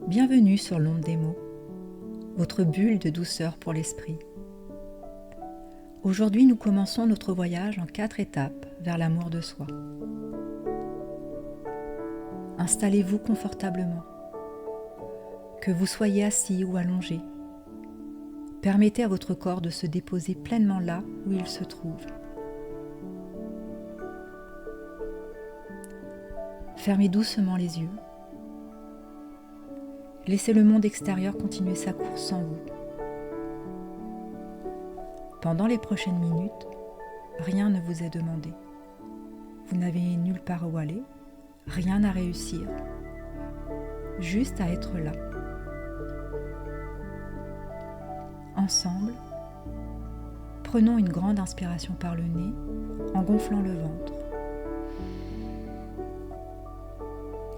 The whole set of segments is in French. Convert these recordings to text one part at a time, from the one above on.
Bienvenue sur l'onde des mots, votre bulle de douceur pour l'esprit. Aujourd'hui, nous commençons notre voyage en 4 étapes vers l'amour de soi. Installez-vous confortablement, que vous soyez assis ou allongé. Permettez à votre corps de se déposer pleinement là où il se trouve. Fermez doucement les yeux. Laissez le monde extérieur continuer sa course sans vous. Pendant les prochaines minutes, rien ne vous est demandé. Vous n'avez nulle part où aller, rien à réussir, juste à être là. Ensemble, prenons une grande inspiration par le nez en gonflant le ventre.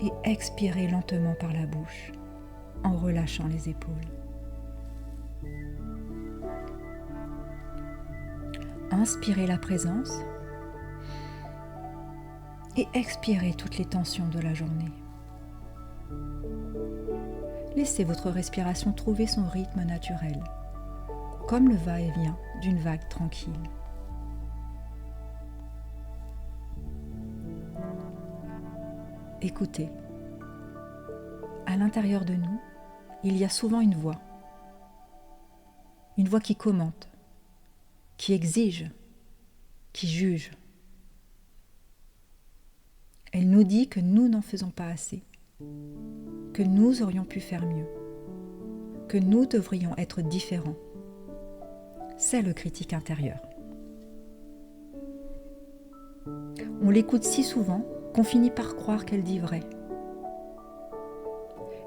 Et expirez lentement par la bouche en relâchant les épaules. Inspirez la présence et expirez toutes les tensions de la journée. Laissez votre respiration trouver son rythme naturel, comme le va-et-vient d'une vague tranquille. Écoutez, à l'intérieur de nous, il y a souvent une voix qui commente, qui exige, qui juge. Elle nous dit que nous n'en faisons pas assez, que nous aurions pu faire mieux, que nous devrions être différents. C'est le critique intérieur. On l'écoute si souvent qu'on finit par croire qu'elle dit vrai.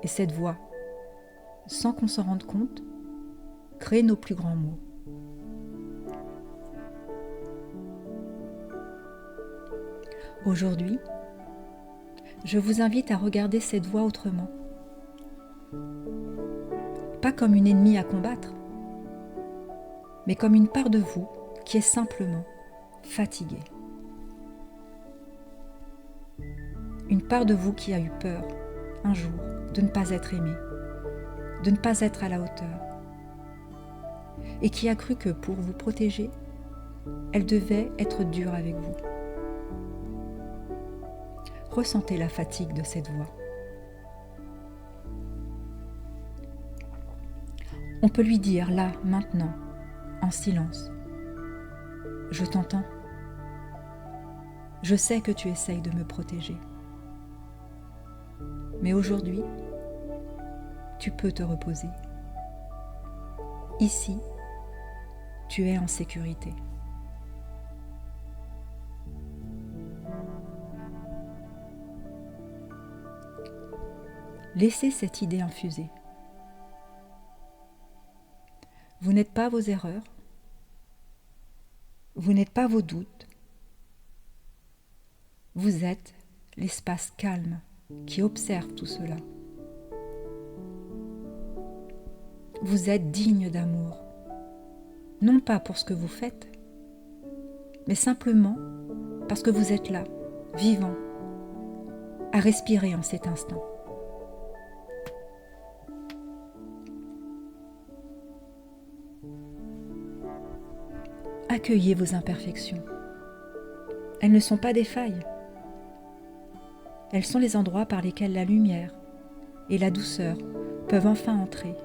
Et cette voix, sans qu'on s'en rende compte, crée nos plus grands maux. Aujourd'hui, je vous invite à regarder cette voix autrement. Pas comme une ennemie à combattre, mais comme une part de vous qui est simplement fatiguée. Une part de vous qui a eu peur, un jour, de ne pas être aimée, de ne pas être à la hauteur, et qui a cru que pour vous protéger, elle devait être dure avec vous. Ressentez la fatigue de cette voix. On peut lui dire là, maintenant, en silence, « Je t'entends. Je sais que tu essayes de me protéger. Mais aujourd'hui, tu peux te reposer. Ici, tu es en sécurité. » Laissez cette idée infuser. Vous n'êtes pas vos erreurs, vous n'êtes pas vos doutes, vous êtes l'espace calme qui observe tout cela. Vous êtes digne d'amour, non pas pour ce que vous faites, mais simplement parce que vous êtes là, vivant, à respirer en cet instant. Accueillez vos imperfections. Elles ne sont pas des failles. Elles sont les endroits par lesquels la lumière et la douceur peuvent enfin entrer.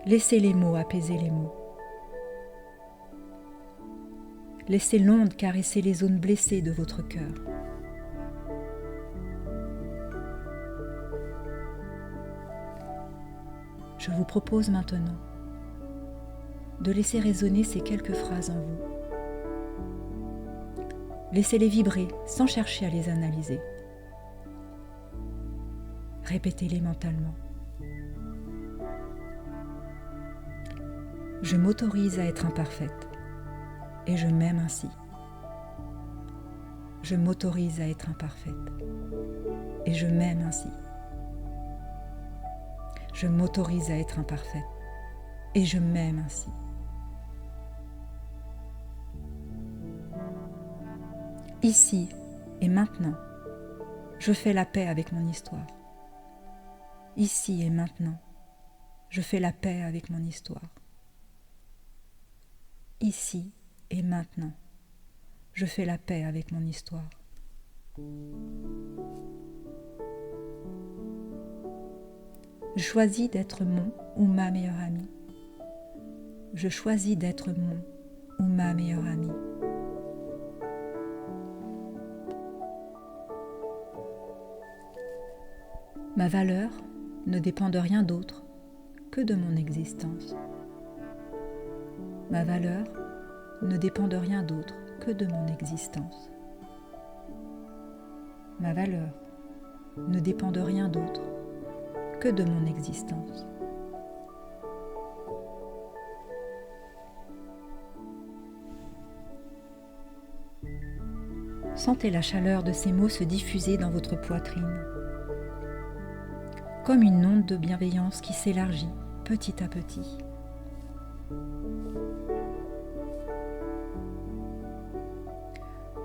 Laissez les mots apaiser les mots. Laissez l'onde caresser les zones blessées de votre cœur. Je vous propose maintenant de laisser résonner ces quelques phrases en vous. Laissez-les vibrer sans chercher à les analyser. Répétez-les mentalement. Je m'autorise à être imparfaite et je m'aime ainsi. Je m'autorise à être imparfaite et je m'aime ainsi. Je m'autorise à être imparfaite et je m'aime ainsi. Ici et maintenant, je fais la paix avec mon histoire. Ici et maintenant, je fais la paix avec mon histoire. Ici et maintenant, je fais la paix avec mon histoire. Je choisis d'être mon ou ma meilleure amie. Je choisis d'être mon ou ma meilleure amie. Ma valeur ne dépend de rien d'autre que de mon existence. Ma valeur ne dépend de rien d'autre que de mon existence. Ma valeur ne dépend de rien d'autre que de mon existence. Sentez la chaleur de ces mots se diffuser dans votre poitrine, comme une onde de bienveillance qui s'élargit petit à petit.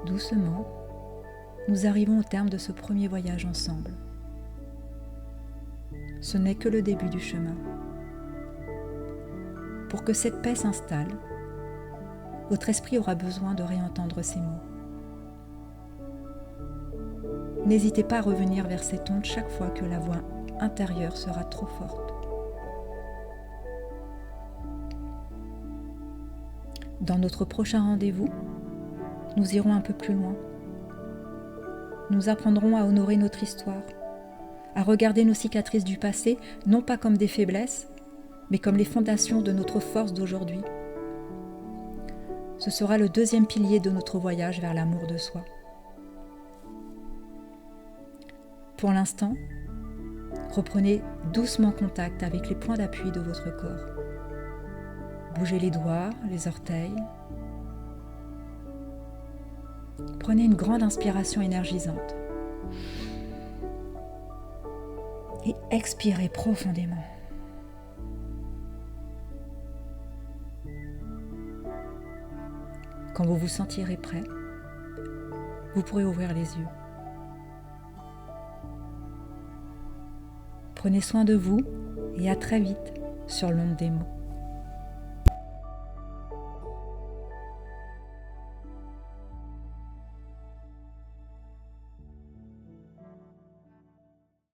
Doucement, nous arrivons au terme de ce premier voyage ensemble. Ce n'est que le début du chemin. Pour que cette paix s'installe, votre esprit aura besoin de réentendre ces mots. N'hésitez pas à revenir vers cette onde chaque fois que la voix intérieure sera trop forte. Dans notre prochain rendez-vous, nous irons un peu plus loin. Nous apprendrons à honorer notre histoire, à regarder nos cicatrices du passé, non pas comme des faiblesses, mais comme les fondations de notre force d'aujourd'hui. Ce sera le deuxième pilier de notre voyage vers l'amour de soi. Pour l'instant, reprenez doucement contact avec les points d'appui de votre corps. Bougez les doigts, les orteils. Prenez une grande inspiration énergisante. Et expirez profondément. Quand vous vous sentirez prêt, vous pourrez ouvrir les yeux. Prenez soin de vous et à très vite sur l'onde des mots.